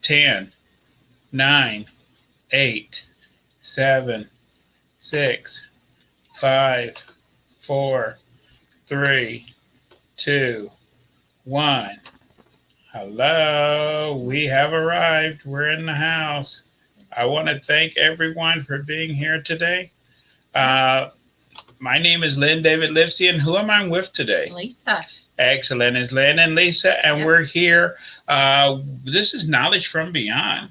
10, 9, 8, 7, 6, 5, 4, 3, 2, 1. Hello, we have arrived. We're in the house. I want to thank everyone for being here today. Uh, my name is Lynn David Livesey, and who am I with today? Lisa. Excellent. It's Lynn and Lisa, and Yep. we're here. This is Knowledge from Beyond.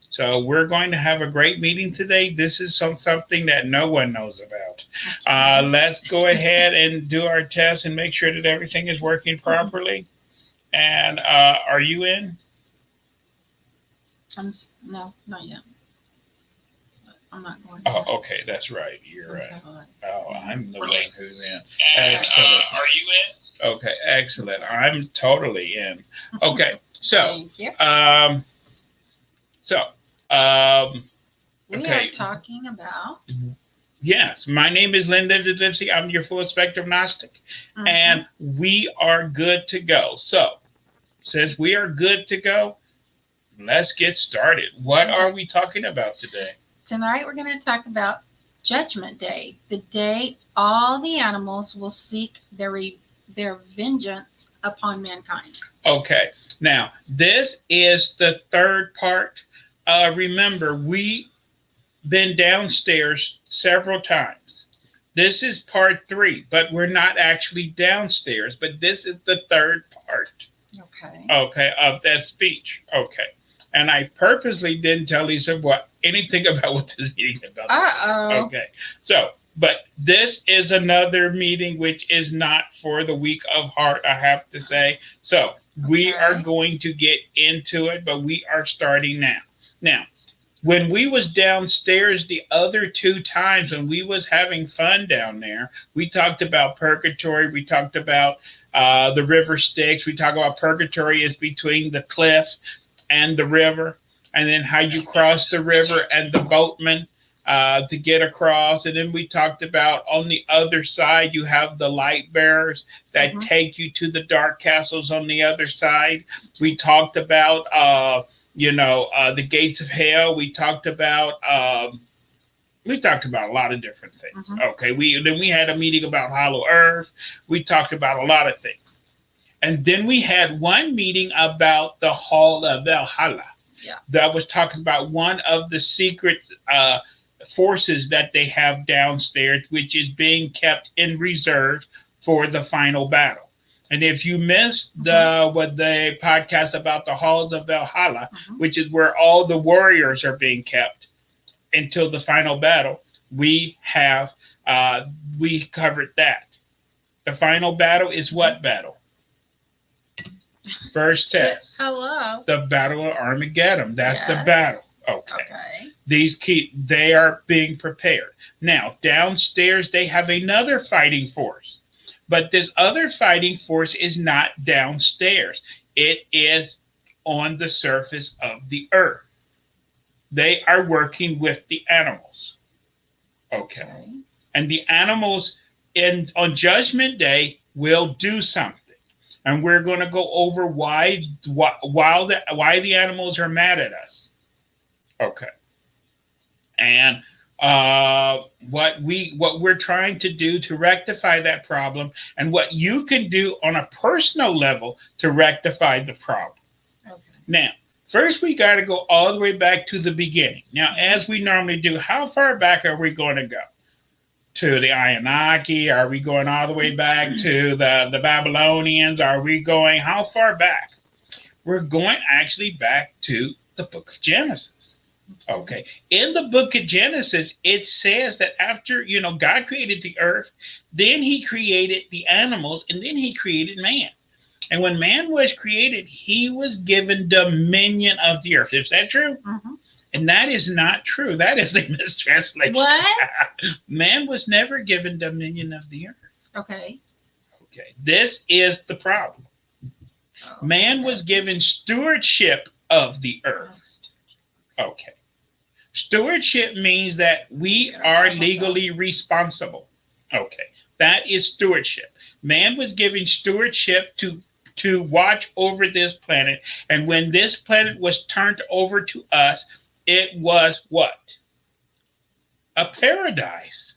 So we're going to have a great meeting today. This is something that no one knows about. Let's go ahead and do our test and make sure that everything is working properly. And are you in? No, not yet. I'm not going. Oh, okay, that's right. You're right. Oh, I'm the one who's in. And, Excellent. are you in? Okay, excellent. I'm totally in. Okay, so, Thank you. so, um, We okay. are talking about. Yes, my name is Linda Livesey. I'm your full spectrum Gnostic, and we are good to go. So, since we are good to go, let's get started. What are we talking about today? Tonight we're going to talk about Judgment Day, the day all the animals will seek their vengeance upon mankind. Okay, now this is the third part. Remember, we've been downstairs several times. This is part 3, but we're not actually downstairs, but this is the third part. Okay, of that speech. Okay. And I purposely didn't tell Lisa anything about what this meeting is about. Okay. So, but this is another meeting which is not for the weak of heart, I have to say. So we are going to get into it, but we are starting now. Now, when we was downstairs the other 2 times, when we was having fun down there, we talked about purgatory. We talked about the river Styx. We talked about purgatory is between the cliff and the river, and then how you cross the river and the boatman to get across. And then we talked about on the other side, you have the light bearers that take you to the dark castles on the other side. We talked about, the gates of hell. We talked about a lot of different things. Okay. Then we had a meeting about Hollow Earth. We talked about a lot of things. And then we had one meeting about the Hall of Valhalla. Yeah. That was talking about one of the secret forces that they have downstairs, which is being kept in reserve for the final battle. And if you missed the podcast about the Halls of Valhalla, which is where all the warriors are being kept until the final battle, we covered that. The final battle is what battle? First test. Hello. The Battle of Armageddon. That's the battle. Okay. They are being prepared. Now, downstairs, they have another fighting force. But this other fighting force is not downstairs. It is on the surface of the earth. They are working with the animals. Okay. And the animals on Judgment Day will do something. And we're going to go over why the animals are mad at us. Okay. And what we're trying to do to rectify that problem, and what you can do on a personal level to rectify the problem. Okay. Now, first we got to go all the way back to the beginning. Now, as we normally do, how far back are we going to go? To the Anunnaki? Are we going all the way back to the Babylonians? Are we going how far back? We're going actually back to the book of Genesis. Okay. In the book of Genesis, it says that after, God created the earth, then he created the animals, and then he created man. And when man was created, he was given dominion of the earth. Is that true? And that is not true. That is a mistranslation. What? Man was never given dominion of the earth. Okay. This is the problem. Man was given stewardship of the earth. Okay. Stewardship means that we are legally responsible. Okay. That is stewardship. Man was given stewardship to to watch over this planet. And when this planet was turned over to us, it was what? A paradise.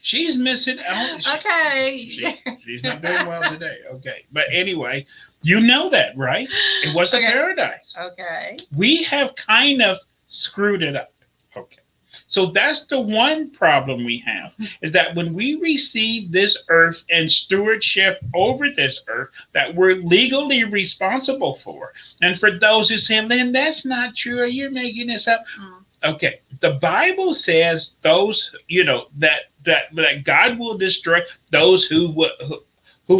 She's missing out. Okay. She's not doing well today. Okay. But anyway, you know that, right? It was a Okay. paradise. Okay. We have kind of screwed it up. Okay. So that's the one problem we have, is that when we receive this earth and stewardship over this earth that we're legally responsible for. And for those who say, Lynn, that's not true, you're making this up. Okay, the Bible says those, that God will destroy those who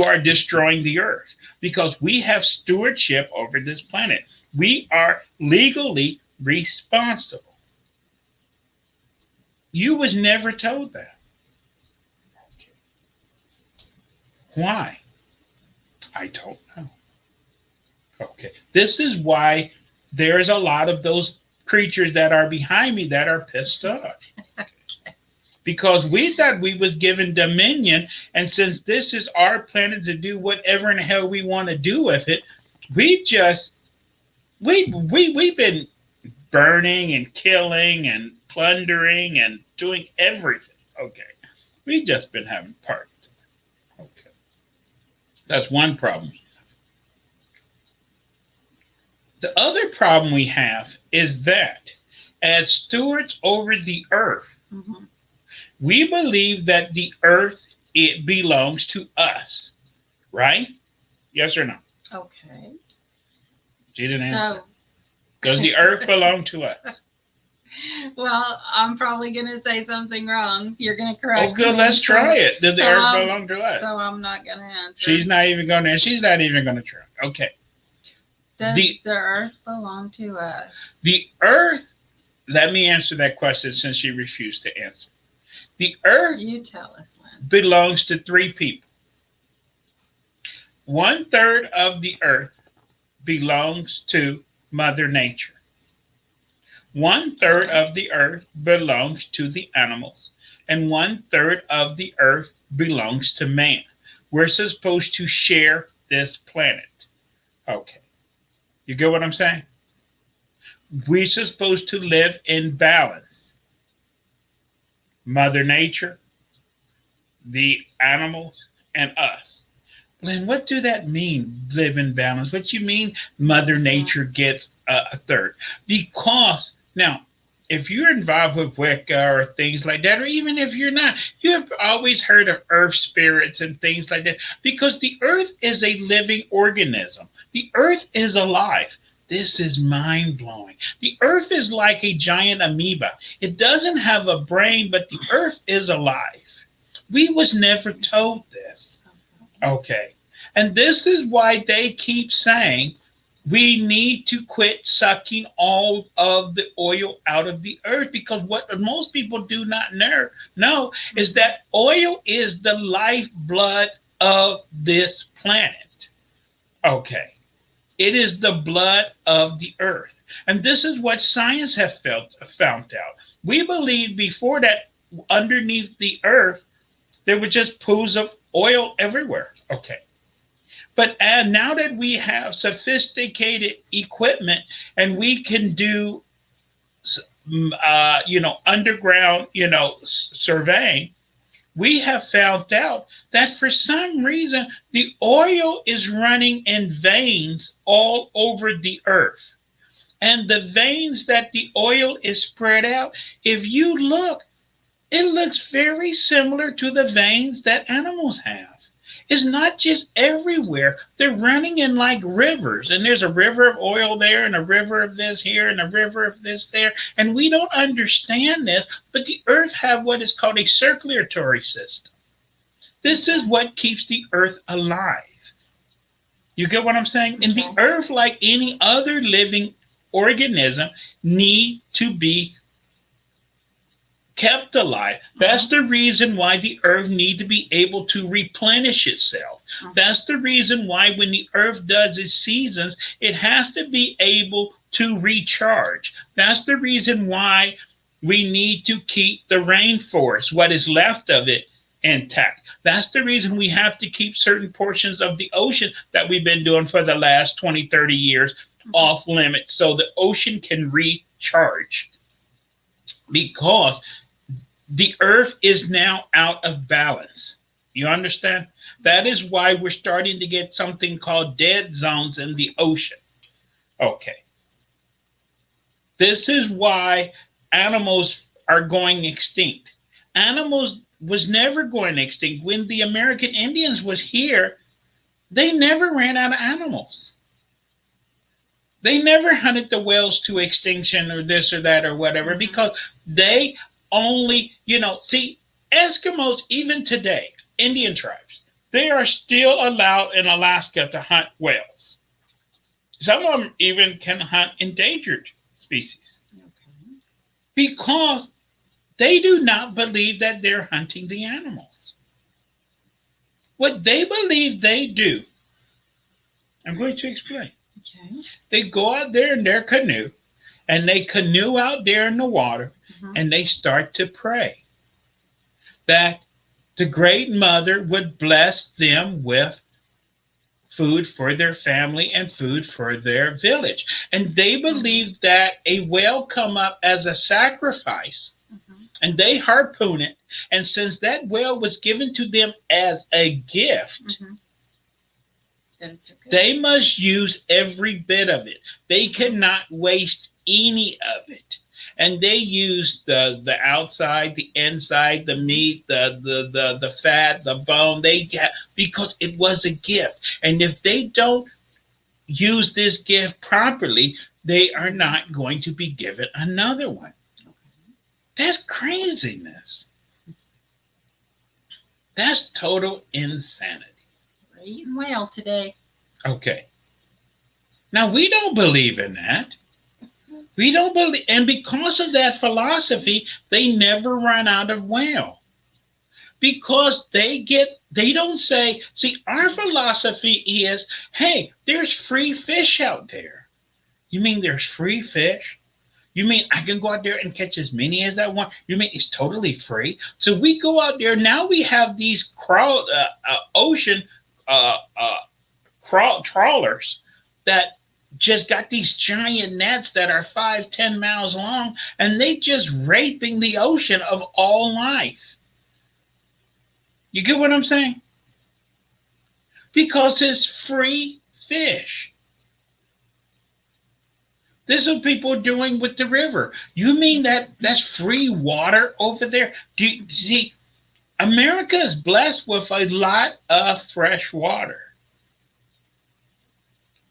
are destroying the earth, because we have stewardship over this planet. We are legally responsible. You was never told that. Why? I don't know. Okay, this is why there is a lot of those creatures that are behind me that are pissed off. Because we thought we was given dominion, and since this is our planet to do whatever in the hell we want to do with it, we've been burning and killing and plundering and doing everything. Okay. We've just been having parties. Okay. That's one problem. The other problem we have is that as stewards over the earth, we believe that the earth, it belongs to us, right? Yes or no? Okay. She didn't answer. Does the earth belong to us? Well, I'm probably going to say something wrong. You're going to correct me. Oh, good. Let's try it. Does the earth I'm- belong to us? So I'm not going to answer. She's not even going to try. Okay. Does the earth belong to us? The earth, let me answer that question since she refused to answer. The earth, you tell us, Lynn, belongs to three people. 1/3 of the earth belongs to Mother Nature. 1/3 of the earth belongs to the animals, and 1/3 of the earth belongs to man. We're supposed to share this planet. Okay. You get what I'm saying? We're supposed to live in balance. Mother Nature, the animals, and us. Lynn, what do that mean, live in balance? What you mean Mother Nature gets a third? Because, now, if you're involved with Wicca or things like that, or even if you're not, you have always heard of earth spirits and things like that, because the earth is a living organism. The earth is alive. This is mind-blowing. The earth is like a giant amoeba. It doesn't have a brain, but the earth is alive. We was never told this. Okay. And this is why they keep saying we need to quit sucking all of the oil out of the earth, because what most people do not know is that oil is the lifeblood of this planet. Okay. It is the blood of the earth. And this is what science has found out. We believed before that underneath the earth, there were just pools of oil everywhere. Okay. But now that we have sophisticated equipment and we can do, underground, surveying, we have found out that for some reason, the oil is running in veins all over the earth. And the veins that the oil is spread out, if you look, it looks very similar to the veins that animals have. It's not just everywhere. They're running in like rivers, and there's a river of oil there and a river of this here and a river of this there. And we don't understand this, but the earth have what is called a circulatory system. This is what keeps the earth alive. You get what I'm saying? And the earth, like any other living organism, need to be kept alive. That's the reason why the earth need to be able to replenish itself. That's the reason why when the earth does its seasons, it has to be able to recharge. That's the reason why we need to keep the rainforest, what is left of it, intact. That's the reason we have to keep certain portions of the ocean that we've been doing for the last 20, 30 years Mhm. off limits so the ocean can recharge because the earth is now out of balance. You understand? That is why we're starting to get something called dead zones in the ocean. Okay. This is why animals are going extinct. Animals was never going extinct. When the American Indians was here, they never ran out of animals. They never hunted the whales to extinction or this or that or whatever Mhm. because they only, see, Eskimos, even today, Indian tribes, they are still allowed in Alaska to hunt whales. Some of them even can hunt endangered species Okay. because they do not believe that they're hunting the animals. What they believe they do, I'm going to explain. Okay. They go out there in their canoe and they canoe out there in the water Mhm. and they start to pray that the great mother would bless them with food for their family and food for their village. And they Mhm. believe that a whale come up as a sacrifice Mhm. and they harpoon it. And since that whale was given to them as a gift, Mhm. That it's okay. they must use every bit of it. They Mhm. cannot waste any of it. And they use the outside, the inside, the Mhm. meat, the fat, the bone. They get because it was a gift. And if they don't use this gift properly, they are Mhm. not going to be given another one. Okay. That's craziness. That's total insanity. We're eating well today. Okay. Now we don't believe in that. We don't believe, and because of that philosophy, they never run out of whale because they don't say, see, our philosophy is, hey, there's free fish out there. You mean there's free fish? You mean I can go out there and catch as many as I want? You mean it's totally free? So we go out there now. We have these ocean trawlers that just got these giant nets that are 5, 10 miles long, and they just raping the ocean of all life. You get what I'm saying? Because it's free fish. This is what people are doing with the river. You mean that that's free water over there? Do you see? America is blessed with a lot of fresh water.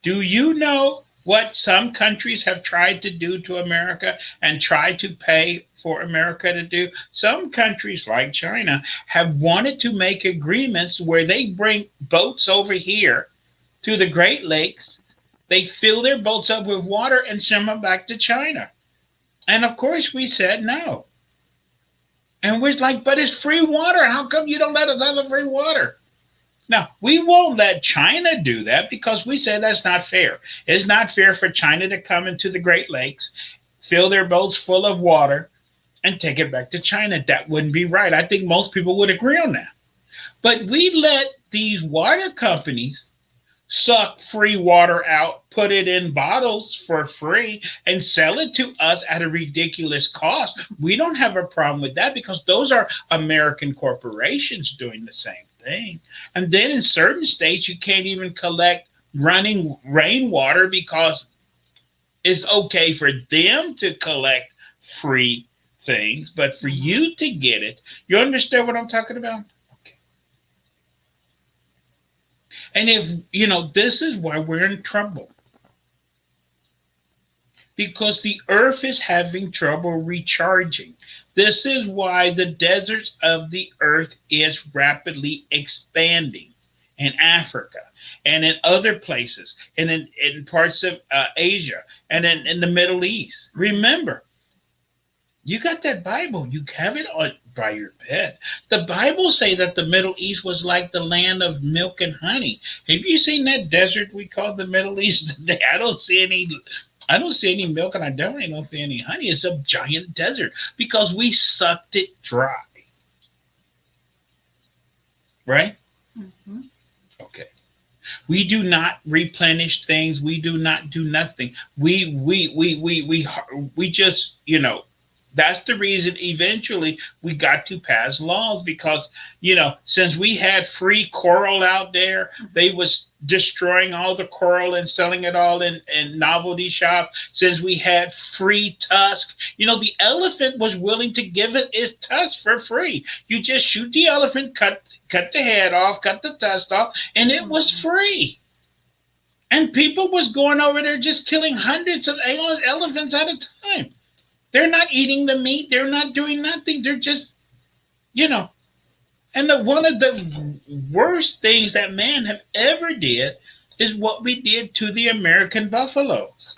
Do you know what some countries have tried to do to America and tried to pay for America to do? Some countries, like China, have wanted to make agreements where they bring boats over here to the Great Lakes. They fill their boats up with water and send them back to China. And of course, we said no. And we're like, but it's free water. How come you don't let us have the free water? Now, we won't let China do that because we say that's not fair. It's not fair for China to come into the Great Lakes, fill their boats full of water, and take it back to China. That wouldn't be right. I think most people would agree on that. But we let these water companies suck free water out, put it in bottles for free, and sell it to us at a ridiculous cost. We don't have a problem with that because those are American corporations doing the same thing. And then in certain states, you can't even collect running rainwater because it's okay for them to collect free things, but for Mhm. you to get it, you understand what I'm talking about? Okay. And if, this is why we're in trouble because the earth is having trouble recharging. This is why the deserts of the earth is rapidly expanding in Africa and in other places and in parts of Asia and in the Middle East. Mhm. Remember, you got that Bible. You have it on by your bed. The Bible say that the Middle East was like the land of milk and honey. Have you seen that desert we call the Middle East today? I don't see any milk and I definitely don't see any honey. It's a giant desert because we sucked it dry. right? Mm-hmm. Okay. We do not replenish things. We do not do nothing. We just, that's the reason eventually we got to pass laws because, since we had free coral out there, they was destroying all the coral and selling it all in novelty shops. Since we had free tusk, the elephant was willing to give it its tusk for free. You just shoot the elephant, cut the head off, cut the tusk off, and it was free. And people was going over there just killing hundreds of elephants at a time. They're not eating the meat. They're not doing nothing. They're just, you know. And one of the worst things that man have ever did is what we did to the American buffaloes.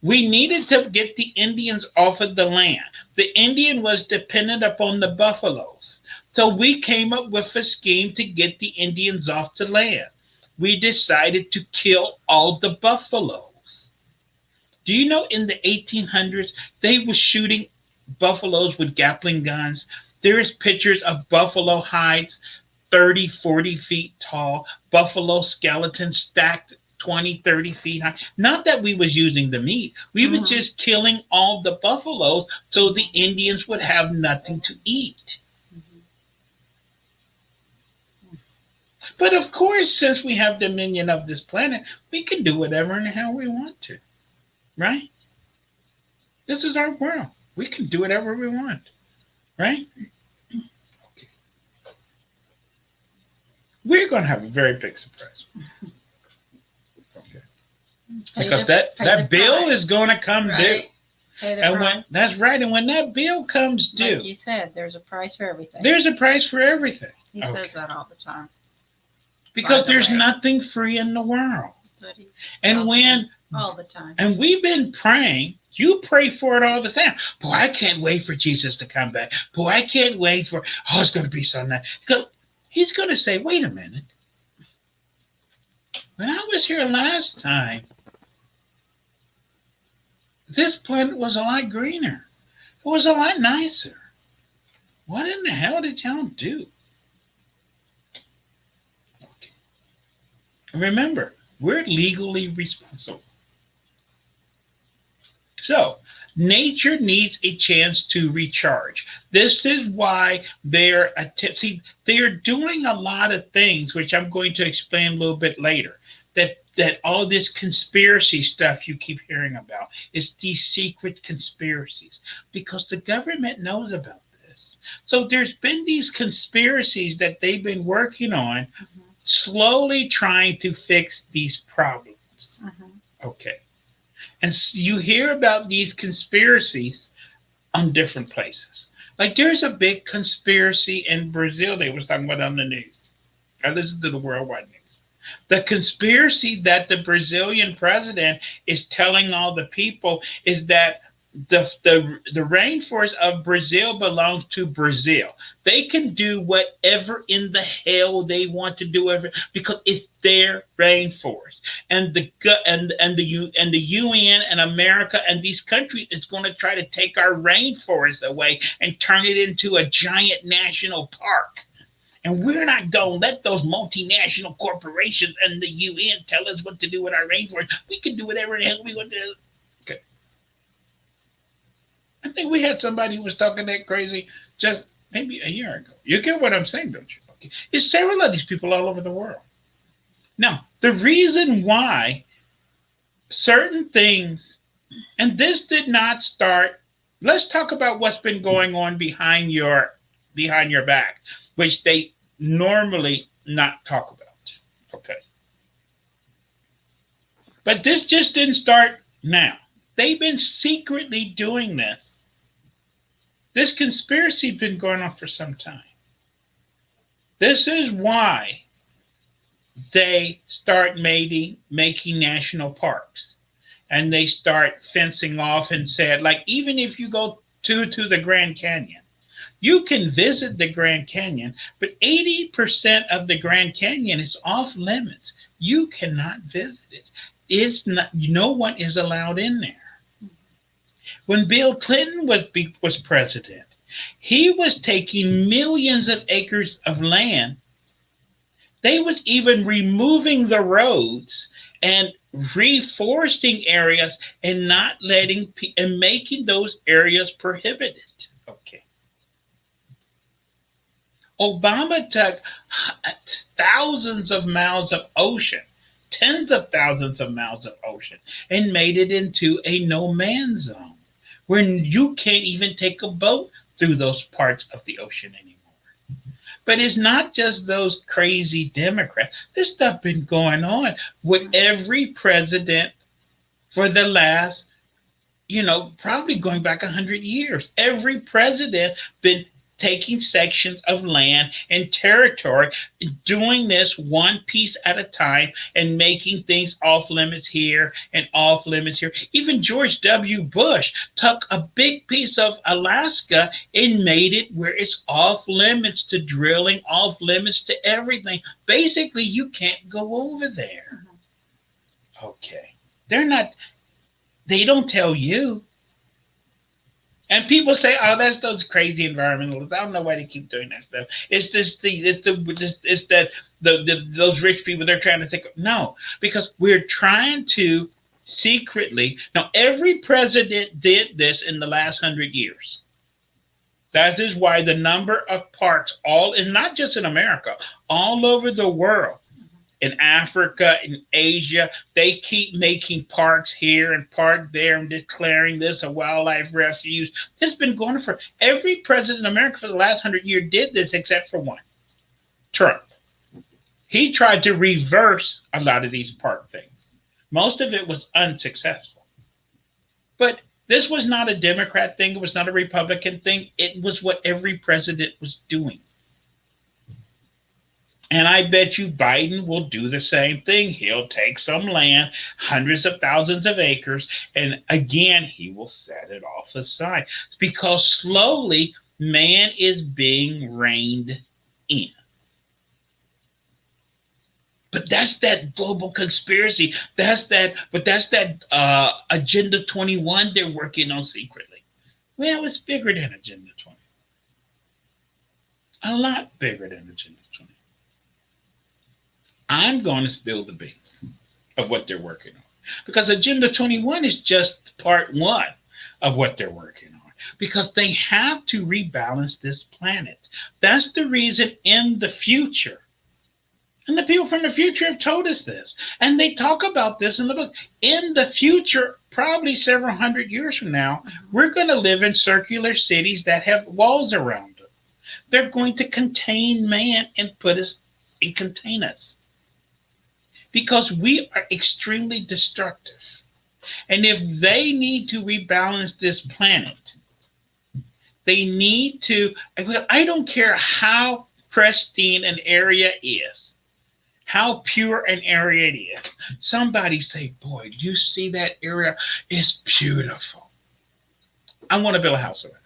We needed to get the Indians off of the land. The Indian was dependent upon the buffaloes. So we came up with a scheme to get the Indians off the land. We decided to kill all the buffaloes. Do you know in the 1800s they were shooting buffaloes with Gatling guns? There is pictures of buffalo hides 30, 40 feet tall, buffalo skeletons stacked 20, 30 feet high. Not that we was using the meat. We were just killing all the buffaloes so the Indians would have nothing to eat. But of course, since we have dominion of this planet, we can do whatever in the hell we want to. Right? This is our world. We can do whatever we want. Right? Okay. We're going to have a very big surprise. Okay. Because that bill is going to come due. And that's right. And when that bill comes due, like you said, there's a price for everything. There's a price for everything. He says that all the time. Because there's nothing free in the world. That's what he and when all the time. And we've been praying. You pray for it all the time. Boy, I can't wait for Jesus to come back. Boy, I can't wait for it's going to be so nice. Because he's going to say, wait a minute. When I was here last time, this planet was a lot greener. It was a lot nicer. What in the hell did y'all do? Okay. Remember, we're legally responsible. So, nature needs a chance to recharge. This is why they're doing a lot of things, which I'm going to explain a little bit later. That all this conspiracy stuff you keep hearing about is these secret conspiracies because the government knows about this. So there's been these conspiracies that they've been working on, slowly trying to fix these problems. Okay. And you hear about these conspiracies on different places. Like there's a big conspiracy in Brazil they was talking about on the news. I listened to the worldwide news. The conspiracy that the Brazilian president is telling all the people is that the rainforest of Brazil belongs to Brazil. They can do whatever in the hell they want to do because it's their rainforest. And the UN and America and these countries is going to try to take our rainforest away and turn it into a giant national park. And we're not going to let those multinational corporations and the UN tell us what to do with our rainforest. We can do whatever the hell we want to do. Okay. I think we had somebody who was talking that crazy just maybe a year ago. You get what I'm saying, don't you? Okay. It's several of these people all over the world. Now, the reason why certain things, and this did not start, let's talk about what's been going on behind your back, which they normally not talk about. Okay. But this just didn't start now. They've been secretly doing this. This conspiracy has been going on for some time. This is why they start making national parks. And they start fencing off and said, like, even if you go to the Grand Canyon, you can visit the Grand Canyon, but 80% of the Grand Canyon is off limits. You cannot visit it. It's not. No one is allowed in there. When Bill Clinton was president, he was taking millions of acres of land They was even removing the roads and reforesting areas and not letting and making those areas prohibited. Okay. Obama took thousands of miles of ocean, tens of thousands of miles of ocean, and made it into a no man's zone where you can't even take a boat through those parts of the ocean anymore. But it's not just those crazy Democrats. This stuff been going on with every president for the last, probably going back 100 years. Every president been taking sections of land and territory, doing this one piece at a time and making things off limits here and off limits here. Even George W. Bush took a big piece of Alaska and made it where it's off limits to drilling, off limits to everything. Basically, you can't go over there. Okay. They don't tell you. And people say, "Oh, that's those crazy environmentalists. I don't know why they keep doing that stuff. It's just it's that those rich people they're trying to take." No, because we're trying to secretly. Now, every president did this in the last 100 years. That is why the number of parks, all and not just in America, all over the world, in Africa, in Asia, they keep making parks here and park there and declaring this a wildlife refuge. This has been going on for every president in America for the last 100 years did this except for one, Trump. He tried to reverse a lot of these park things. Most of it was unsuccessful. But this was not a Democrat thing. It was not a Republican thing. It was what every president was doing. And I bet you Biden will do the same thing. He'll take some land, hundreds of thousands of acres, and again, he will set it off aside because slowly man is being reined in. But that's that global conspiracy. That's that Agenda 21 they're working on secretly. Well, it's bigger than Agenda 20. A lot bigger than Agenda 20. I'm going to spill the beans of what they're working on. Because Agenda 21 is just part one of what they're working on. Because they have to rebalance this planet. That's the reason in the future, and the people from the future have told us this, and they talk about this in the book. In the future, probably several hundred years from now, we're going to live in circular cities that have walls around them. They're going to contain man and put us and contain us. Because we are extremely destructive. And if they need to rebalance this planet, they need to, I don't care how pristine an area is, how pure an area it is. Somebody say, boy, do you see that area? It's beautiful. I want to build a house over there.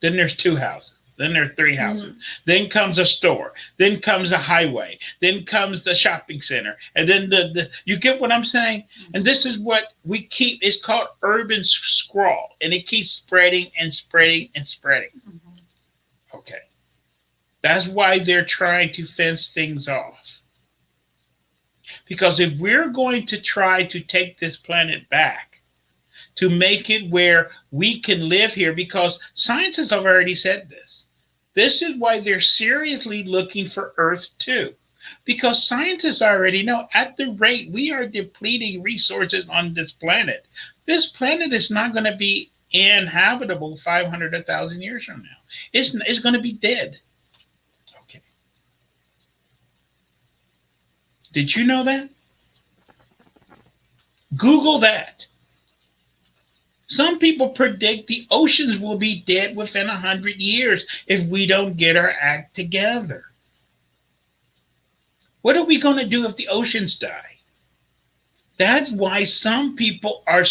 Then there's 2 houses. Then there are 3 houses. Then comes a store. Then comes a highway. Then comes the shopping center. And then you get what I'm saying? And this is what we keep. It's called urban sprawl. And it keeps spreading and spreading and spreading. Okay. That's why they're trying to fence things off. Because if we're going to try to take this planet back, to make it where we can live here, because scientists have already said this. This is why they're seriously looking for Earth 2. Because scientists already know at the rate we are depleting resources on this planet is not going to be inhabitable 500 or 1,000 years from now. It's going to be dead. Okay. Did you know that? Google that. Some people predict the oceans will be dead within 100 years if we don't get our act together. What are we going to do if the oceans die? That's why some people are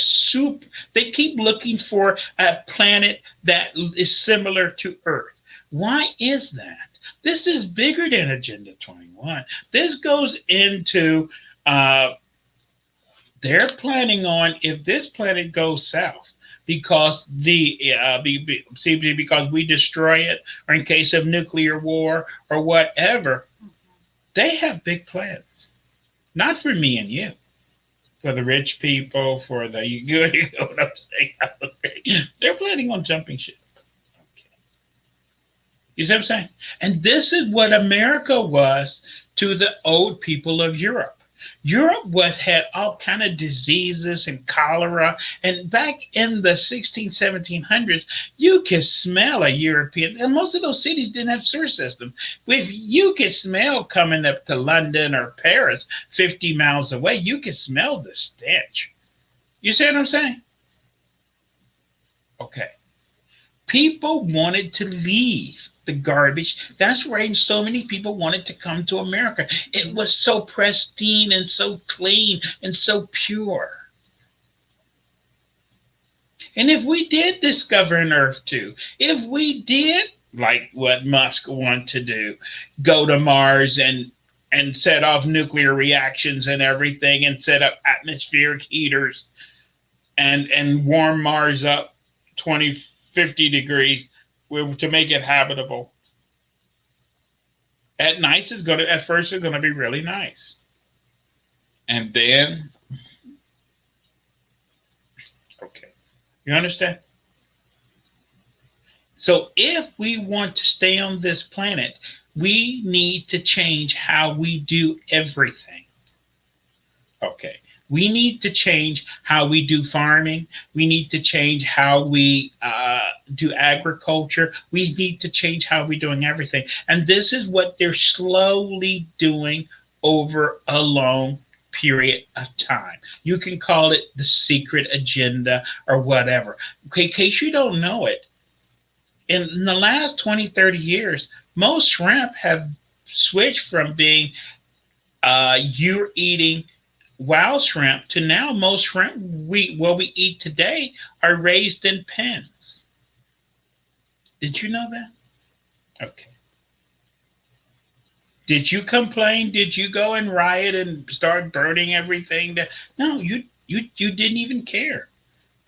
they keep looking for a planet that is similar to Earth. Why is that? This is bigger than Agenda 21. This goes into they're planning on if this planet goes south because because we destroy it or in case of nuclear war or whatever, They have big plans, not for me and you, for the rich people, for the you know what I'm saying? They're planning on jumping ship. Okay. You see what I'm saying? And this is what America was to the old people of Europe. Europe was had all kind of diseases and cholera. And back in the 16, 1700s, you could smell a European. And most of those cities didn't have sewer systems. If you could smell coming up to London or Paris, 50 miles away, you could smell the stench. You see what I'm saying? Okay. People wanted to leave the garbage. That's why so many people wanted to come to America. It was so pristine and so clean and so pure. And if we did discover an Earth too, if we did, like what Musk wanted to do, go to Mars and set off nuclear reactions and everything and set up atmospheric heaters and warm Mars up 20, 50 degrees to make it habitable. At first it's gonna be really nice. And then okay. You understand? So if we want to stay on this planet, we need to change how we do everything. Okay. We need to change how we do farming. We need to change how we do agriculture. We need to change how we're doing everything. And this is what they're slowly doing over a long period of time. You can call it the secret agenda or whatever. Okay, in case you don't know it, in the last 20, 30 years, most shrimp have switched from being you're eating wild shrimp to now most shrimp we eat today are raised in pens. Did you know that? Okay. Did you complain? Did you go and riot and start burning everything? No, you didn't even care.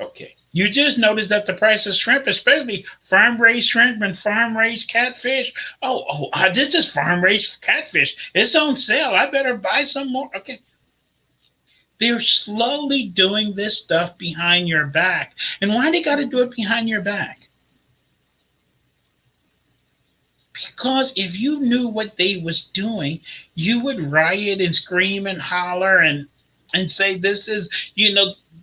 Okay. You just noticed that the price of shrimp, especially farm raised shrimp and farm raised catfish. This is farm raised catfish. It's on sale. I better buy some more. Okay. They're slowly doing this stuff behind your back. And why they got to do it behind your back? Because if you knew what they was doing, you would riot and scream and holler and say this is,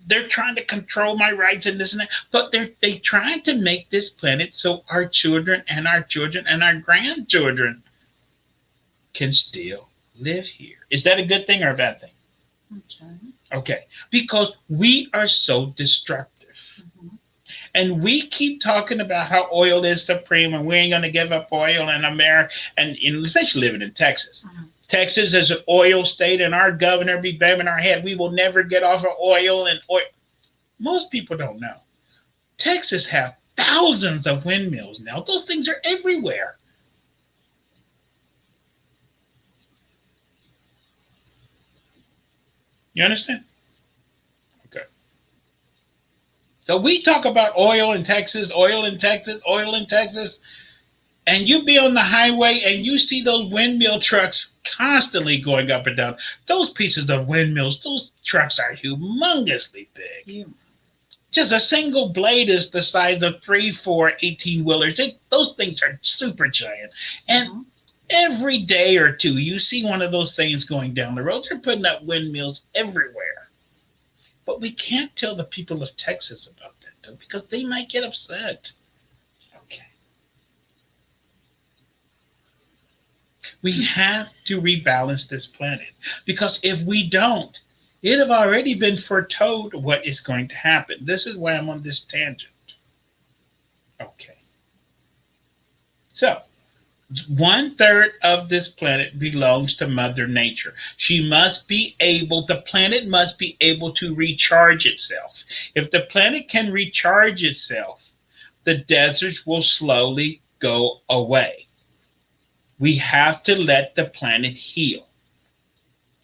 they're trying to control my rights and this and that. But they trying to make this planet so our children and our children and our grandchildren can still live here. Is that a good thing or a bad thing? Okay. Okay. Because we are so destructive. Mm-hmm. And we keep talking about how oil is supreme and we ain't going to give up oil in America, and especially living in Texas. Mm-hmm. Texas is an oil state, and our governor be banging our head. We will never get off of oil and oil. Most people don't know. Texas have thousands of windmills now. Those things are everywhere. You understand? Okay. So we talk about oil in Texas, oil in Texas, oil in Texas. And you be on the highway and you see those windmill trucks constantly going up and down. Those pieces of windmills, those trucks are humongously big. Yeah. Just a single blade is the size of 3, 4, 18-wheelers. Those things are super giant. And every day or two, you see one of those things going down the road. They're putting up windmills everywhere. But we can't tell the people of Texas about that, though, because they might get upset. Okay. We have to rebalance this planet, because if we don't, it have already been foretold what is going to happen. This is why I'm on this tangent. Okay. So, 1/3 of this planet belongs to Mother Nature. The planet must be able to recharge itself. If the planet can recharge itself, the deserts will slowly go away. We have to let the planet heal,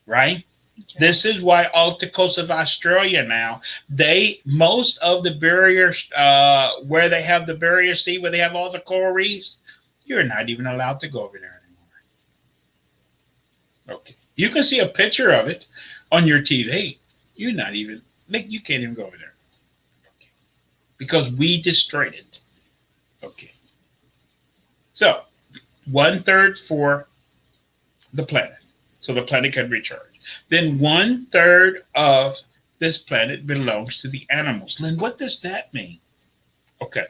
right? Okay. This is why off the coast of Australia now, most of the barriers, where they have the barrier sea, where they have all the coral reefs, you're not even allowed to go over there anymore. Okay. You can see a picture of it on your TV. You're not even, like, you can't even go over there. Okay. Because we destroyed it. Okay. So, one third for the planet. So the planet can recharge. Then one third of this planet belongs to the animals. Lynn, what does that mean? Okay.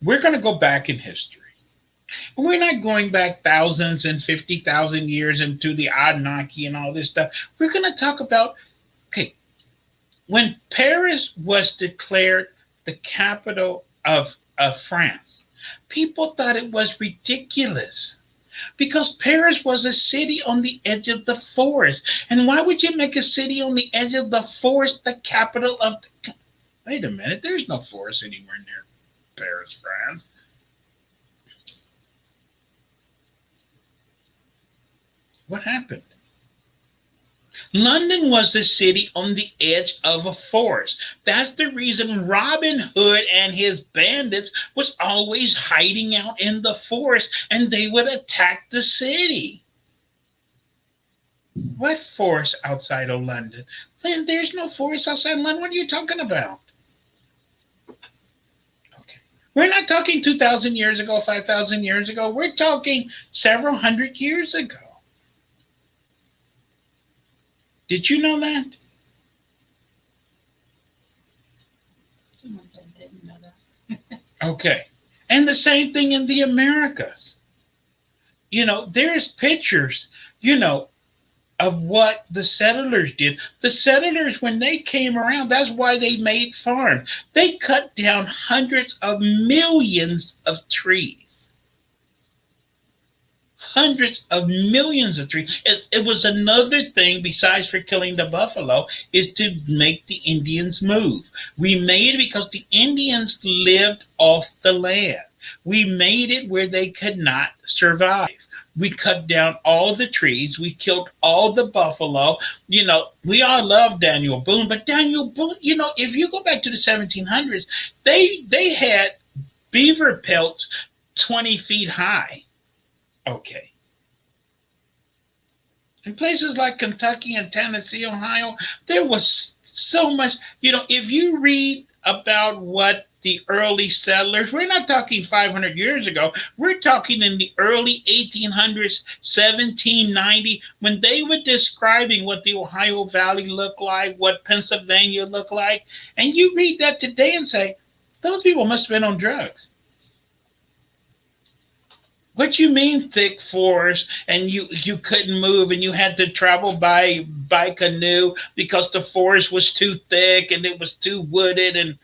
We're going to go back in history. We're not going back thousands and 50,000 years into the Anunnaki and all this stuff. We're going to talk about, okay, when Paris was declared the capital of France, people thought it was ridiculous because Paris was a city on the edge of the forest. And why would you make a city on the edge of the forest the capital of the. Wait a minute, there's no forest anywhere near Paris, France. What happened? London was the city on the edge of a forest. That's the reason Robin Hood and his bandits was always hiding out in the forest and they would attack the city. What forest outside of London? Then there's no forest outside London. What are you talking about? Okay. We're not talking 2,000 years ago, 5,000 years ago. We're talking several hundred years ago. Did you know that? Someone said didn't know that. Okay. And the same thing in the Americas. There's pictures, of what the settlers did. The settlers, when they came around, that's why they made farms. They cut down hundreds of millions of trees. Hundreds of millions of trees. It was another thing besides for killing the buffalo is to make the Indians move. We made it because the Indians lived off the land. We made it where they could not survive. We cut down all the trees. We killed all the buffalo. We all love Daniel Boone, but Daniel Boone, if you go back to the 1700s, they had beaver pelts 20 feet high. Okay. In places like Kentucky and Tennessee, Ohio, there was so much, if you read about what the early settlers, we're not talking 500 years ago, we're talking in the early 1800s, 1790, when they were describing what the Ohio Valley looked like, what Pennsylvania looked like, and you read that today and say, those people must have been on drugs. What you mean thick forest and you couldn't move and you had to travel by canoe because the forest was too thick and it was too wooded and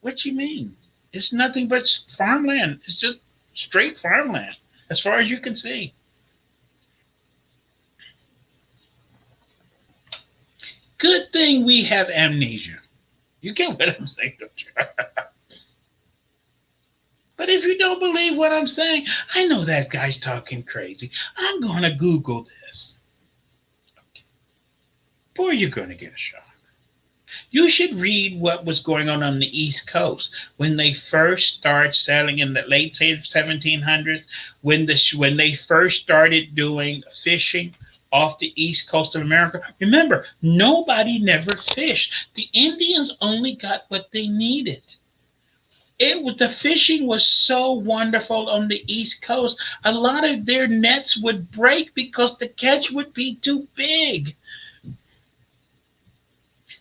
what you mean? It's nothing but farmland. It's just straight farmland as far as you can see. Good thing we have amnesia. You get what I'm saying, don't you? But if you don't believe what I'm saying, I know that guy's talking crazy. I'm going to Google this. Okay. Boy, you're going to get a shock. You should read what was going on the East Coast when they first started settling in the late 1700s, when they first started doing fishing off the East Coast of America. Remember, nobody never fished. The Indians only got what they needed. The fishing was so wonderful on the East Coast. A lot of their nets would break because the catch would be too big.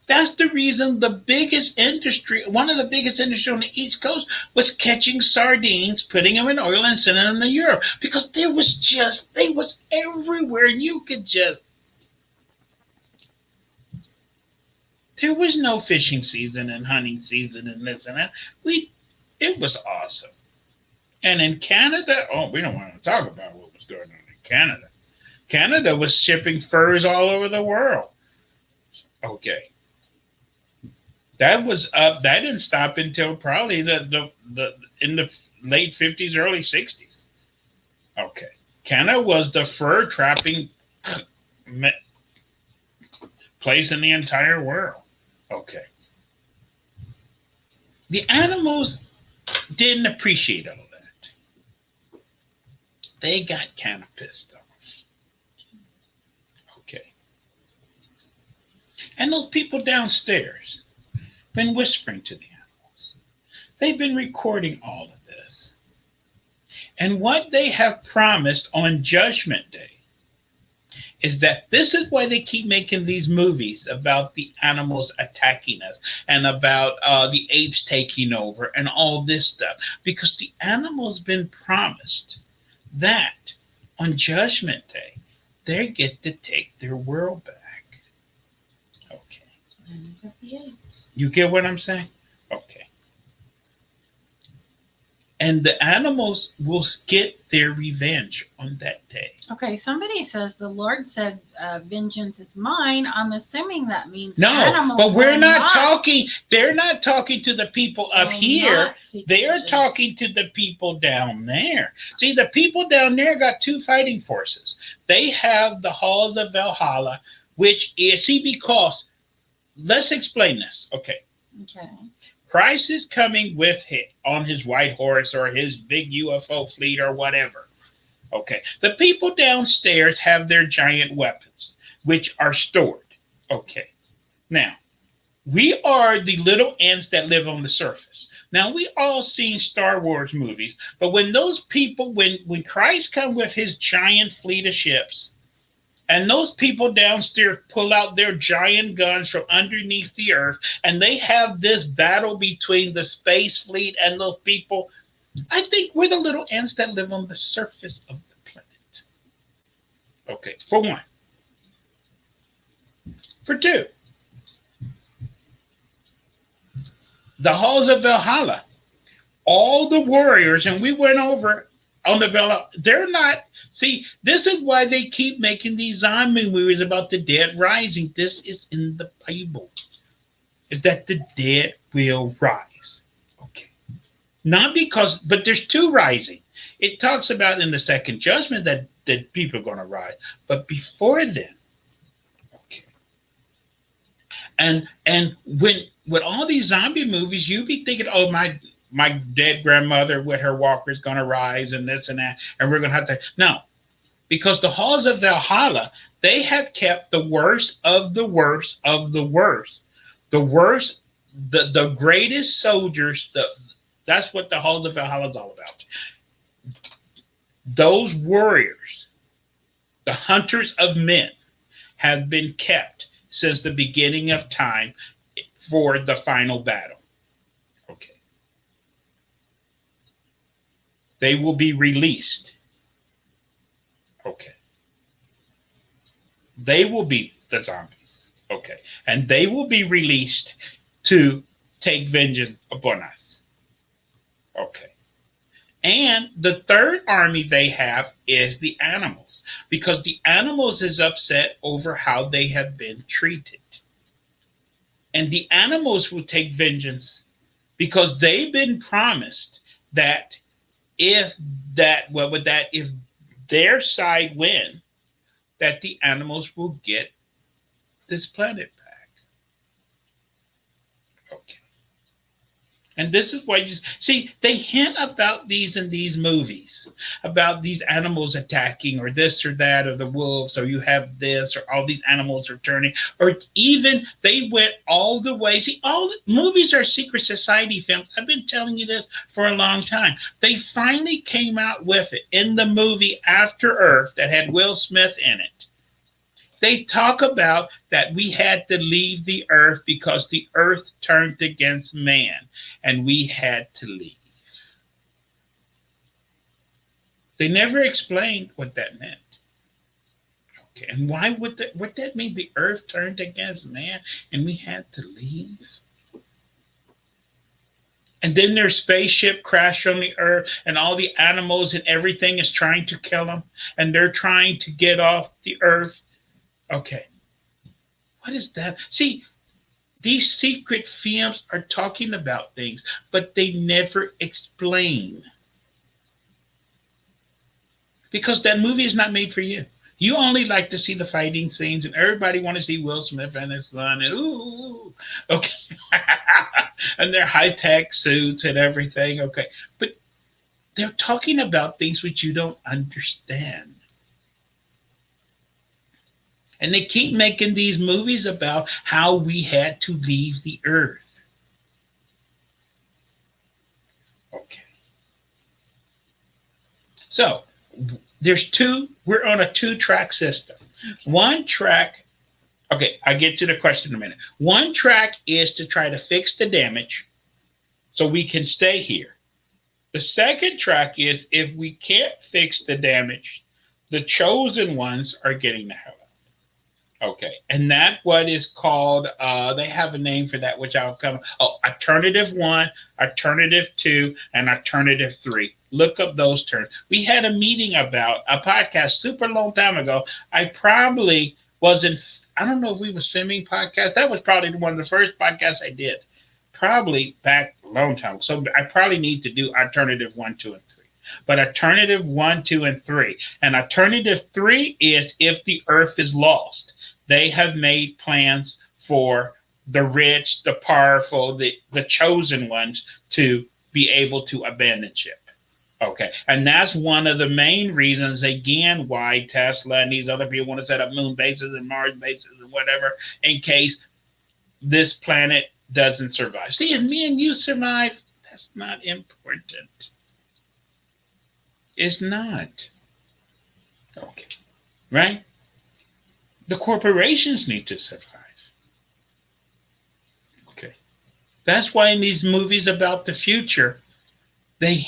That's the reason one of the biggest industry on the East Coast was catching sardines, putting them in oil and sending them to Europe because they was everywhere and there was no fishing season and hunting season and this and that. It was awesome. And in Canada, we don't want to talk about what was going on in Canada. Canada was shipping furs all over the world. Okay. That was up. That didn't stop until probably in the late 50s, early 60s. Okay. Canada was the fur trapping place in the entire world. Okay. The animals didn't appreciate all that. They got kind of pissed off. Okay. And those people downstairs been whispering to the animals. They've been recording all of this. And what they have promised on Judgment Day is that this is why they keep making these movies about the animals attacking us and about the apes taking over and all this stuff. Because the animals been promised that on Judgment Day, they get to take their world back. Okay. Planet of the Apes. You get what I'm saying? Okay. And the animals will get their revenge on that day. Okay, somebody says the Lord said, "Vengeance is mine." I'm assuming that means No, animals but we're will not talking. They're not talking to the people up will here. not seek They're vengeance. talking to the people down there. See, the people down there got two fighting forces. They have the halls of Valhalla, which is, see, because let's explain this. Okay. Okay. Christ is coming with him on his white horse or his big UFO fleet or whatever. Okay. The people downstairs have their giant weapons, which are stored. Okay. Now, we are the little ants that live on the surface. Now, we all seen Star Wars movies, but when those people, when Christ come with his giant fleet of ships, and those people downstairs pull out their giant guns from underneath the earth, and they have this battle between the space fleet and those people. I think we're the little ants that live on the surface of the planet. Okay, for one. For two, the halls of Valhalla, all the warriors, and we went over on the Valhalla, they're not. See, this is why they keep making these zombie movies about the dead rising. This is in the Bible. Is that the dead will rise. Okay. Not because, but there's two rising. It talks about in the second judgment that people are going to rise. But before then, okay. And when with all these zombie movies, you be thinking, oh, my dead grandmother with her walker is going to rise and this and that, and we're going to have to. No, because the halls of Valhalla, they have kept the worst of the worst of the worst. The worst, the greatest soldiers, that's what the halls of Valhalla is all about. Those warriors, the hunters of men, have been kept since the beginning of time for the final battle. Okay. They will be released. Okay. They will be the zombies. Okay. And they will be released to take vengeance upon us. Okay. And the third army they have is the animals, because the animals is upset over how they have been treated. And the animals will take vengeance because they've been promised that if their side win, that the animals will get this planet back. Okay. And this is why you see, they hint about these in these movies, about these animals attacking or this or that, or the wolves, or you have this, or all these animals are turning, or even they went all the way. See, all movies are secret society films. I've been telling you this for a long time. They finally came out with it in the movie After Earth that had Will Smith in it. They talk about that we had to leave the earth because the earth turned against man and we had to leave. They never explained what that meant. Okay, and why would that mean the earth turned against man and we had to leave? And then their spaceship crashed on the earth and all the animals and everything is trying to kill them and they're trying to get off the earth. Okay. What is that? See, these secret films are talking about things, but they never explain. Because that movie is not made for you. You only like to see the fighting scenes, and everybody want to see Will Smith and his son, and ooh, okay, and their high-tech suits and everything. Okay, but they're talking about things which you don't understand. And they keep making these movies about how we had to leave the earth. Okay. So we're on a two-track system. One track, okay, I get to the question in a minute. One track is to try to fix the damage so we can stay here. The second track is if we can't fix the damage, the chosen ones are getting the hell out. Okay, and that what is called. They have a name for that, which I'll come. Oh, alternative one, alternative two, and alternative three. Look up those terms. We had a meeting about a podcast super long time ago. I probably wasn't. I don't know if we was filming podcast. That was probably one of the first podcasts I did. Probably back a long time. So I probably need to do alternative one, two, and three. But alternative one, two, and three. And alternative three is if the earth is lost. They have made plans for the rich, the powerful, the chosen ones to be able to abandon ship. Okay. And that's one of the main reasons, again, why Tesla and these other people want to set up moon bases and Mars bases and whatever, in case this planet doesn't survive. See, if me and you survive, that's not important. It's not. Okay. Right? The corporations need to survive. Okay. That's why in these movies about the future, they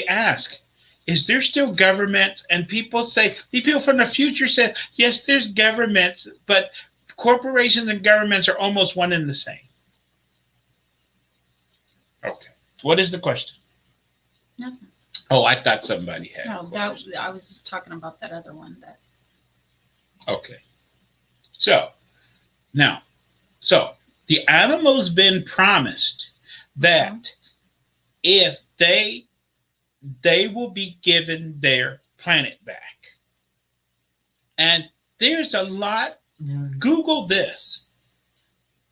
ask, is there still governments? And people from the future said, yes, there's governments, but corporations and governments are almost one and the same. Okay. What is the question? Nothing. Oh, I thought somebody had. No, I was just talking about that other one. Okay. So the animal's been promised that if they will be given their planet back. And there's a lot. Google this: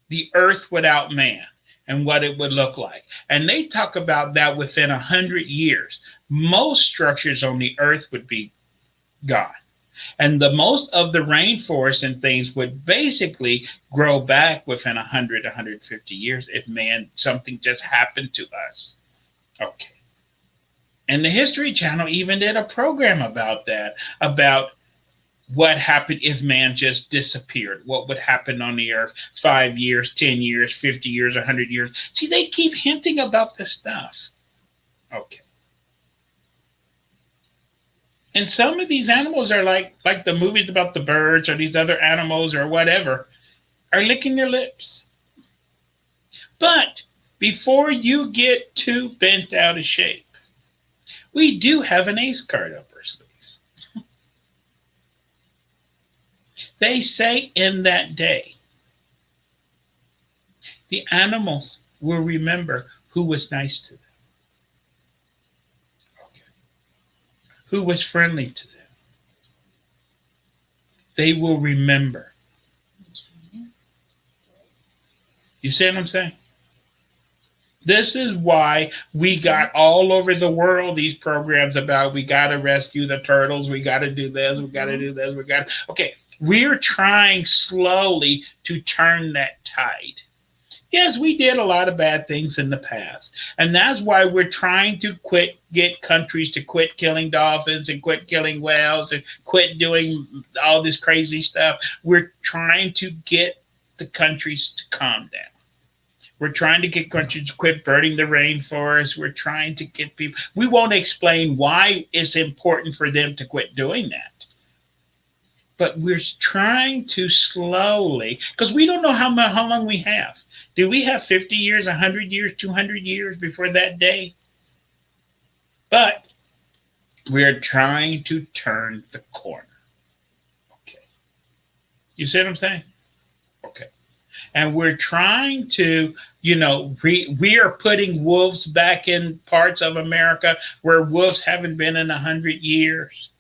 the Earth without man and what it would look like. And they talk about that within 100 years. Most structures on the Earth would be gone. And the most of the rainforest and things would basically grow back within 100, 150 years if something just happened to us. Okay. And the History Channel even did a program about that, about what happened if man just disappeared. What would happen on the earth 5 years, 10 years, 50 years, 100 years. See, they keep hinting about this stuff. Okay. And some of these animals are like the movies about the birds or these other animals or whatever, are licking their lips. But before you get too bent out of shape, we do have an ace card up our sleeves. They say in that day, the animals will remember who was nice to them, who was friendly to them. They will remember. You see what I'm saying? This is why we got all over the world these programs about we got to rescue the turtles, we got to do this, we got to do this, okay, we're trying slowly to turn that tide. Yes, we did a lot of bad things in the past. And that's why we're trying to get countries to quit killing dolphins and quit killing whales and quit doing all this crazy stuff. We're trying to get the countries to calm down. We're trying to get countries to quit burning the rainforest. We're trying to get people. We won't explain why it's important for them to quit doing that. But we're trying to slowly, because we don't know how long we have. Do we have 50 years, 100 years, 200 years before that day? But we're trying to turn the corner. Okay. You see what I'm saying? Okay. And we're trying to, we are putting wolves back in parts of America where wolves haven't been in 100 years.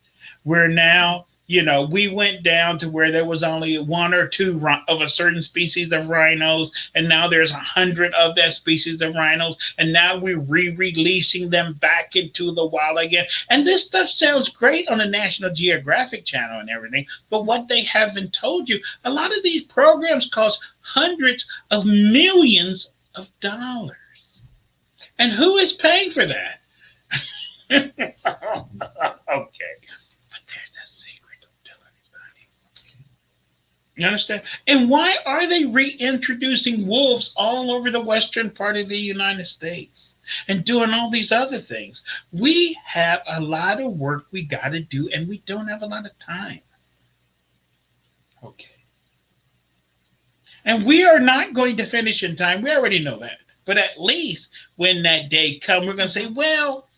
We're now We went down to where there was only one or two of a certain species of rhinos, and now there's 100 of that species of rhinos, and now we're re-releasing them back into the wild again. And this stuff sounds great on the National Geographic Channel and everything, but what they haven't told you, a lot of these programs cost hundreds of millions of dollars. And who is paying for that? Okay. But there's a secret. Don't tell anybody. You understand? And why are they reintroducing wolves all over the western part of the United States and doing all these other things? We have a lot of work we got to do, and we don't have a lot of time. Okay. And we are not going to finish in time. We already know that. But at least when that day comes, we're going to say, well,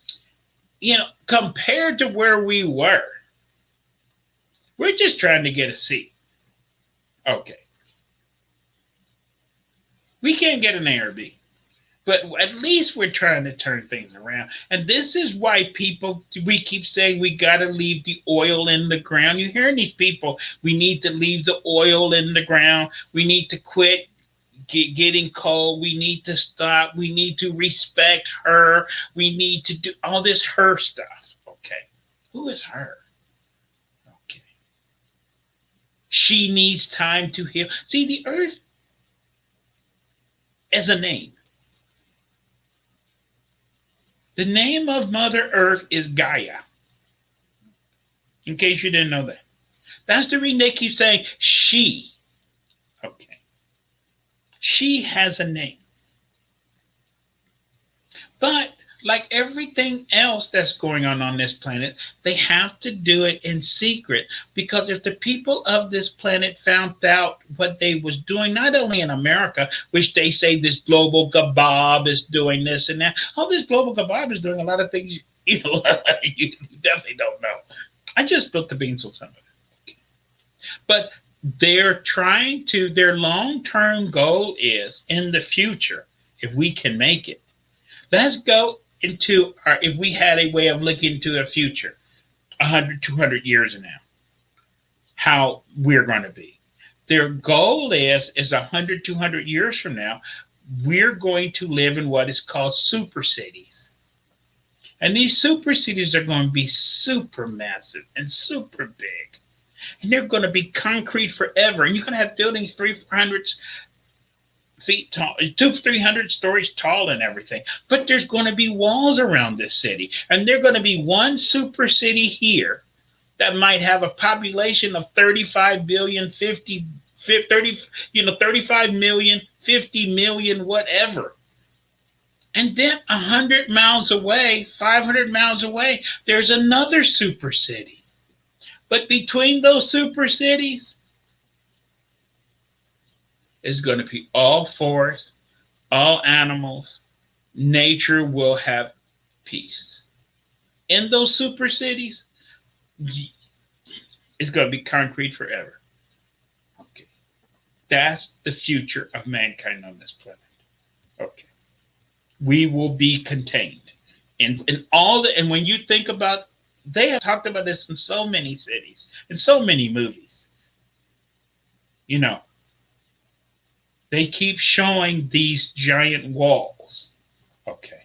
compared to where we were, we're just trying to get a seat. Okay. We can't get an A or B, but at least we're trying to turn things around. And this is why we keep saying we got to leave the oil in the ground. You're hearing these people, we need to leave the oil in the ground. We need to quit getting coal. We need to stop. We need to respect her. We need to do all this her stuff. Okay. Who is her? Okay. She needs time to heal. See, the earth as a name. The name of Mother Earth is Gaia. In case you didn't know that. That's the reason they keep saying she. Okay. She has a name. But like everything else that's going on this planet, they have to do it in secret, because if the people of this planet found out what they was doing, not only in America, which they say this global gabob is doing this and that, all this global gabob is doing a lot of things you definitely don't know. I just built the beans on some of it. Okay. But their long-term goal is in the future, if we can make it, let's go into if we had a way of looking into the future 100, 200 years from now, how we're going to be. Their goal is 100, 200 years from now, we're going to live in what is called super cities. And these super cities are going to be super massive and super big. And they're going to be concrete forever. And you're going to have buildings 300 feet tall, 300 stories tall and everything. But there's going to be walls around this city. And there's going to be one super city here that might have a population of 35 billion, 35 million, 50 million, whatever. And then 100 miles away, 500 miles away, there's another super city. But between those super cities is going to be all forests, all animals. Nature will have peace. In those super cities, it's going to be concrete forever. Okay. That's the future of mankind on this planet. Okay. We will be contained. And when you think about, they have talked about this in so many cities, in so many movies. They keep showing these giant walls. Okay.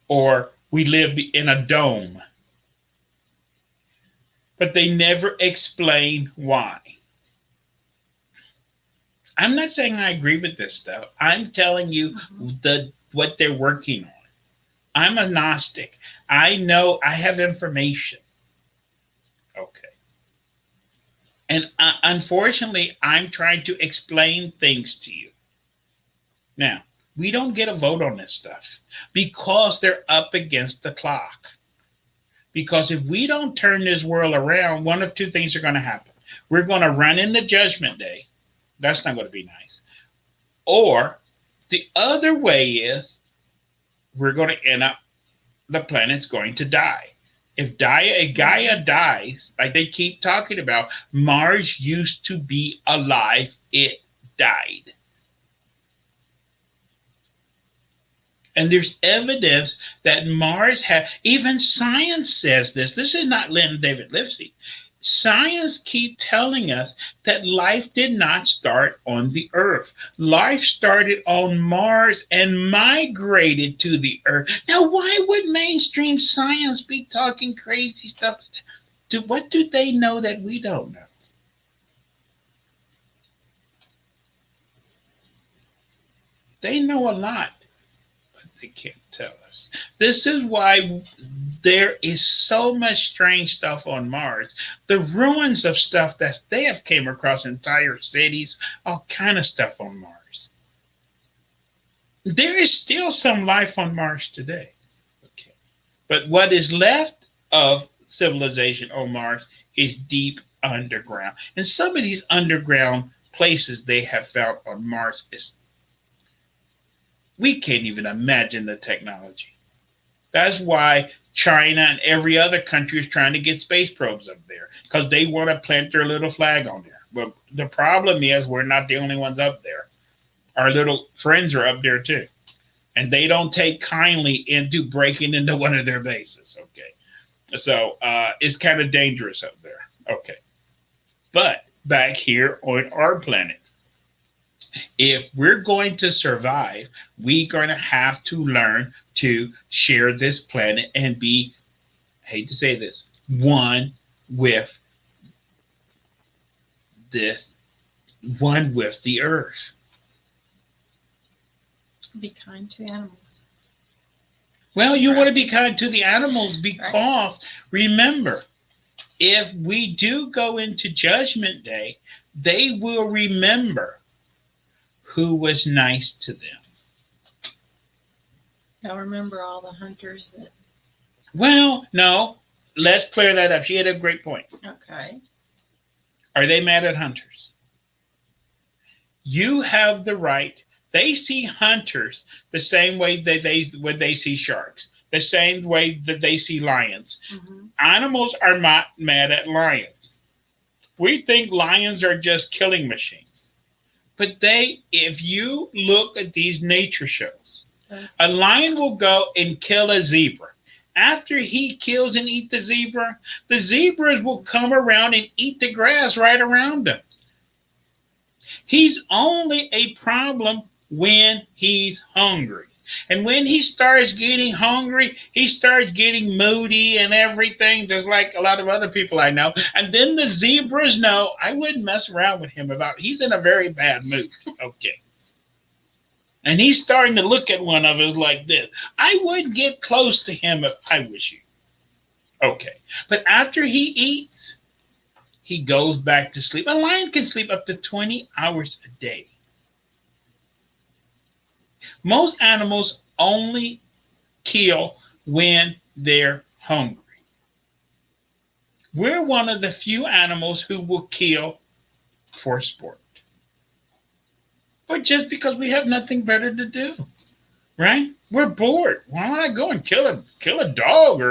Or we live in a dome. But they never explain why. I'm not saying I agree with this stuff. I'm telling you what they're working on. I'm a Gnostic. I know I have information. Okay. And unfortunately, I'm trying to explain things to you. Now, we don't get a vote on this stuff because they're up against the clock. Because if we don't turn this world around, one of two things are going to happen. We're going to run into Judgment Day. That's not going to be nice. Or the other way is we're going to end up, the planet's going to die. If Gaia dies, like they keep talking about, Mars used to be alive, it died. And there's evidence that Mars had, even science says this. This is not Lynn David Livesey. Science keep telling us that life did not start on the Earth. Life started on Mars and migrated to the Earth. Now, why would mainstream science be talking crazy stuff? What do they know that we don't know? They know a lot, but they can't tell us. This is why there is so much strange stuff on Mars. The ruins of stuff that they have came across, entire cities, all kind of stuff on Mars. There is still some life on Mars today. Okay. But what is left of civilization on Mars is deep underground. And some of these underground places they have found on Mars is we can't even imagine the technology. That's why China and every other country is trying to get space probes up there because they want to plant their little flag on there. But the problem is we're not the only ones up there. Our little friends are up there too. And they don't take kindly into breaking into one of their bases. Okay. So it's kind of dangerous up there. Okay. But back here on our planet, if we're going to survive, we're going to have to learn to share this planet and be, I hate to say this, one with this, one with the earth. Be kind to animals. Well, you want to be kind to the animals because remember, if we do go into Judgment Day, they will remember who was nice to them. They'll remember all the hunters that. Well, no, let's clear that up. She had a great point. Okay. Are they mad at hunters? You have the right. They see hunters the same way that when they see sharks, the same way that they see lions. Mm-hmm. Animals are not mad at lions. We think lions are just killing machines. But if you look at these nature shows, a lion will go and kill a zebra. After he kills and eats the zebras will come around and eat the grass right around him. He's only a problem when he's hungry. And when he starts getting hungry, he starts getting moody and everything, just like a lot of other people I know. And then the zebras know I wouldn't mess around with him he's in a very bad mood. Okay. And he's starting to look at one of us like this. I would get close to him if I was you. Okay. But after he eats, he goes back to sleep. A lion can sleep up to 20 hours a day. Most animals only kill when they're hungry. We're one of the few animals who will kill for sport. Or just because we have nothing better to do. Right? We're bored. Why don't I go and kill a dog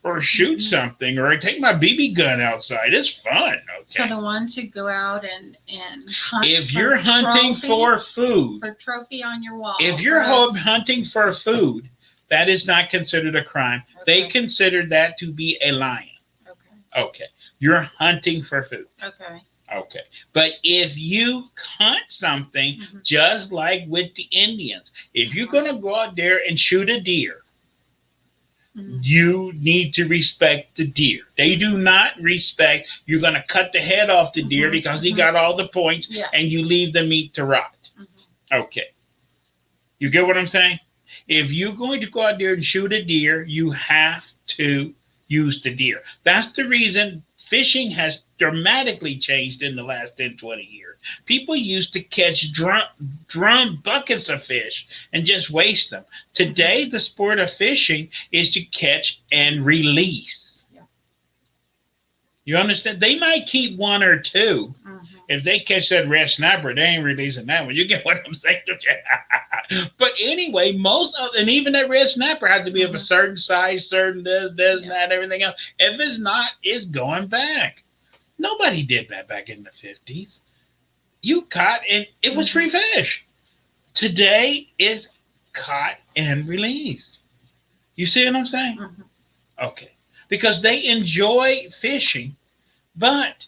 or shoot something or take my BB gun outside? It's fun. Okay. So the ones who go out and hunt. If you're hunting for food. For trophy on your wall. If you're hunting for food, that is not considered a crime. Okay. They consider that to be a lion. Okay. Okay. You're hunting for food. Okay. Okay. But if you hunt something, just like with the Indians, if you're going to go out there and shoot a deer, you need to respect the deer. They do not respect, you're going to cut the head off the deer because he got all the points and you leave the meat to rot. Okay. You get what I'm saying? If you're going to go out there and shoot a deer, you have to use the deer. That's the reason fishing has dramatically changed in the last 10, 20 years. People used to catch drum buckets of fish and just waste them. Today, the sport of fishing is to catch and release. Yeah. You understand? They might keep one or two. If they catch that red snapper, they ain't releasing that one. You get what I'm saying? But anyway, and even that red snapper has to be of a certain size, certain this, that, everything else. If it's not, it's going back. Nobody did that back in the 50s. You caught and it was free fish. Today is caught and released. You see what I'm saying? Mhm. Okay. Because they enjoy fishing, but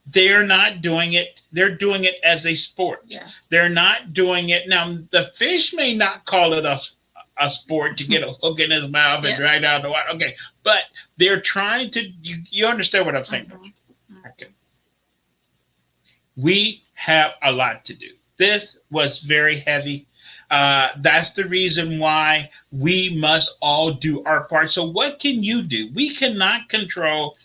they're not doing it. They're doing it as a sport. Yeah. They're not doing it. Now, the fish may not call it a sport to get a hook in his mouth and Yeah. right out the water. Okay. But they're trying to, you understand what I'm saying? Mhm. Okay. We have a lot to do. This was very heavy. That's the reason why we must all do our part. So, what can you do? We cannot control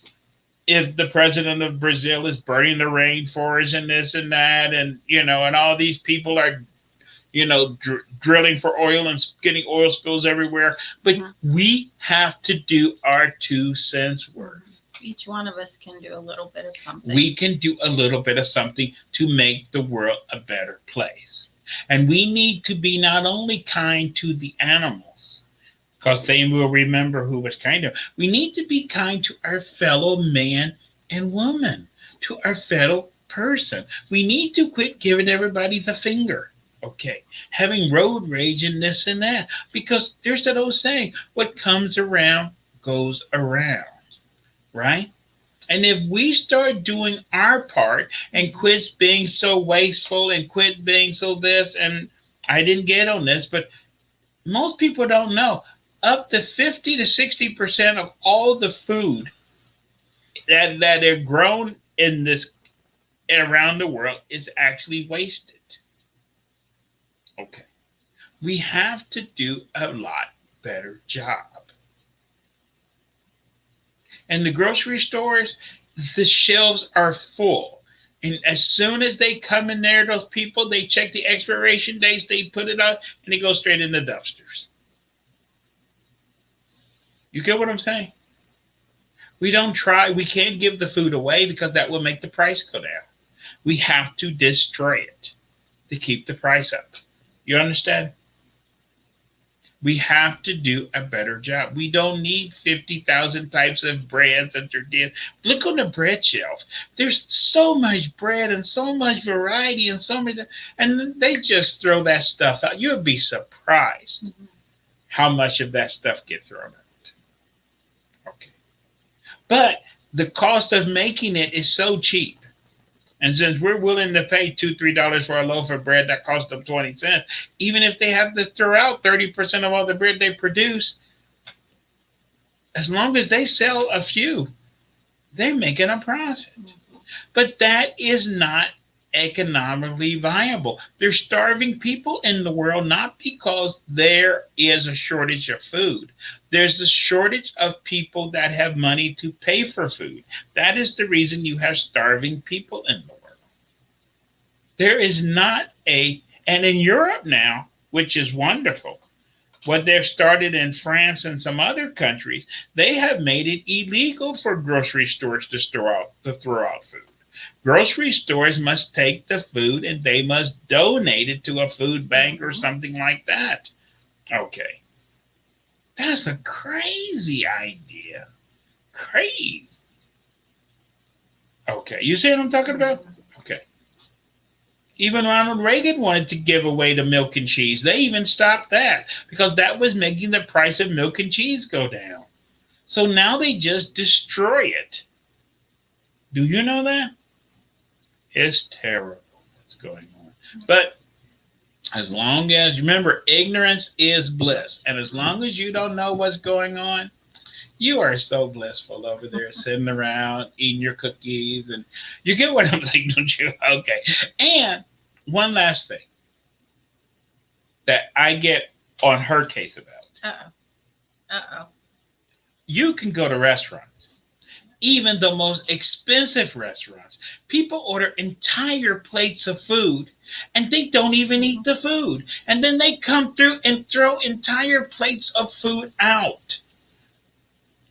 if the president of Brazil is burning the rainforest and this and that, and and all these people are drilling for oil and getting oil spills everywhere. But Mhm. we have to do our 2 cents worth. Each one of us can do a little bit of something. We can do a little bit of something to make the world a better place. And we need to be not only kind to the animals, because they will remember who was kind to them. We need to be kind to our fellow man and woman, to our fellow person. We need to quit giving everybody the finger. Okay, having road rage and this and that, because there's that old saying, what comes around goes around, right? And if we start doing our part and quit being so wasteful and quit being so this, and I didn't get on this, but most people don't know up to 50 to 60% of all the food that are grown in this around the world is actually wasted. Okay. We have to do a lot better job. And the grocery stores, the shelves are full. And as soon as they come in there, those people, they check the expiration dates, they put it out, and it goes straight in the dumpsters. You get what I'm saying? We can't give the food away because that will make the price go down. We have to destroy it to keep the price up. You understand? We have to do a better job. We don't need 50,000 types of breads and tortillas. Look on the bread shelf. There's so much bread and so much variety and so much, and they just throw that stuff out. You'll be surprised Mhm. how much of that stuff gets thrown out. Okay. But the cost of making it is so cheap. And since we're willing to pay $2, $3 for a loaf of bread that costs them 20 cents, even if they have to throw out 30% of all the bread they produce, as long as they sell a few, they're making a profit. But that is not economically viable. There's starving people in the world not because there is a shortage of food. There's a shortage of people that have money to pay for food. That is the reason you have starving people in the world. There is not and in Europe now, which is wonderful, what they've started in France and some other countries, they have made it illegal for grocery stores to throw out food. Grocery stores must take the food and they must donate it to a food bank or something like that. Okay. That's a crazy idea. Crazy. Okay. You see what I'm talking about? Okay. Even Ronald Reagan wanted to give away the milk and cheese. They even stopped that because that was making the price of milk and cheese go down. So now they just destroy it. Do you know that? It's terrible what's going on. But as long as, remember, ignorance is bliss. And as long as you don't know what's going on, you are so blissful over there sitting around eating your cookies. And you get what I'm saying, don't you? Okay. And one last thing that I get on her case about. Uh-oh. You can go to restaurants, even the most expensive restaurants. People order entire plates of food and they don't even eat the food. And then they come through and throw entire plates of food out.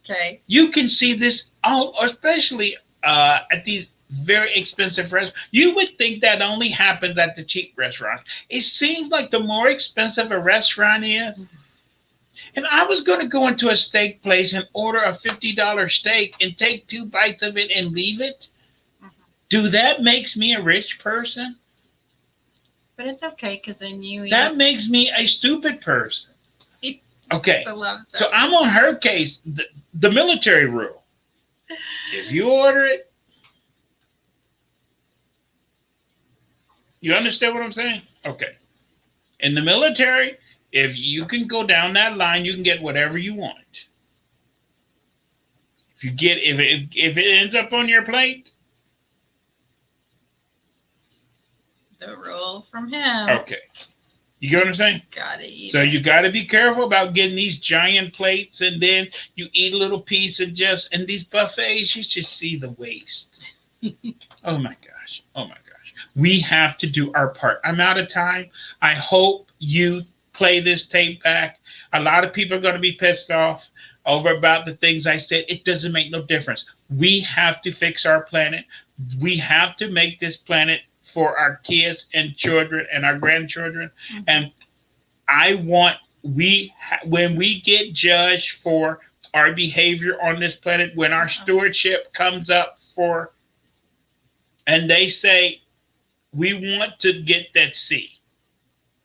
Okay. You can see this all, especially at these very expensive restaurants. You would think that only happens at the cheap restaurants. It seems like the more expensive a restaurant is, if I was going to go into a steak place and order a $50 steak and take 2 bites of it and leave it, Mhm. do that makes me a rich person? But it's okay because then you eat. That makes me a stupid person. Okay. The love So I'm on her case, the military rule. If you order it, you understand what I'm saying? Okay. In the military, if you can go down that line, you can get whatever you want. If it ends up on your plate, the rule from him. okay. You get what I'm saying? Gotta eat. So you got to be careful about getting these giant plates, and then you eat a little piece and just in these buffets, you should see the waste. Oh my gosh! Oh my gosh! We have to do our part. I'm out of time. I hope you play this tape back. A lot of people are going to be pissed off over about the things I said. It doesn't make no difference. We have to fix our planet. We have to make this planet for our kids and children and our grandchildren. Mm-hmm. And I want when we get judged for our behavior on this planet, when our stewardship comes up for, and they say we want to get that C.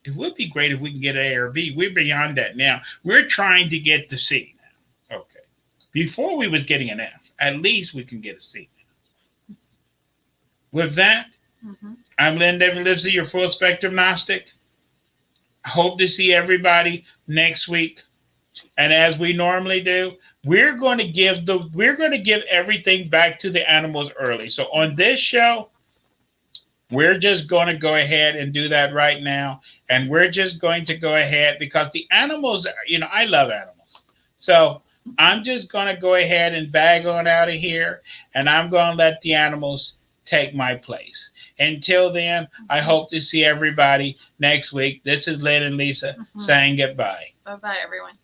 It would be great if we can get an A or B. We're beyond that now. We're trying to get the C now. Okay. Before we was getting an F. At least we can get a C. With that, I'm Lynn David Livesey, your full spectrum Gnostic. I hope to see everybody next week. And as we normally do, we're going to give everything back to the animals early. So on this show, we're just going to go ahead and do that right now. And we're just going to go ahead because the animals, I love animals. So I'm just going to go ahead and bag on out of here. And I'm going to let the animals take my place. Until then, I hope to see everybody next week. This is Lynn and Lisa saying goodbye. Bye-bye, everyone.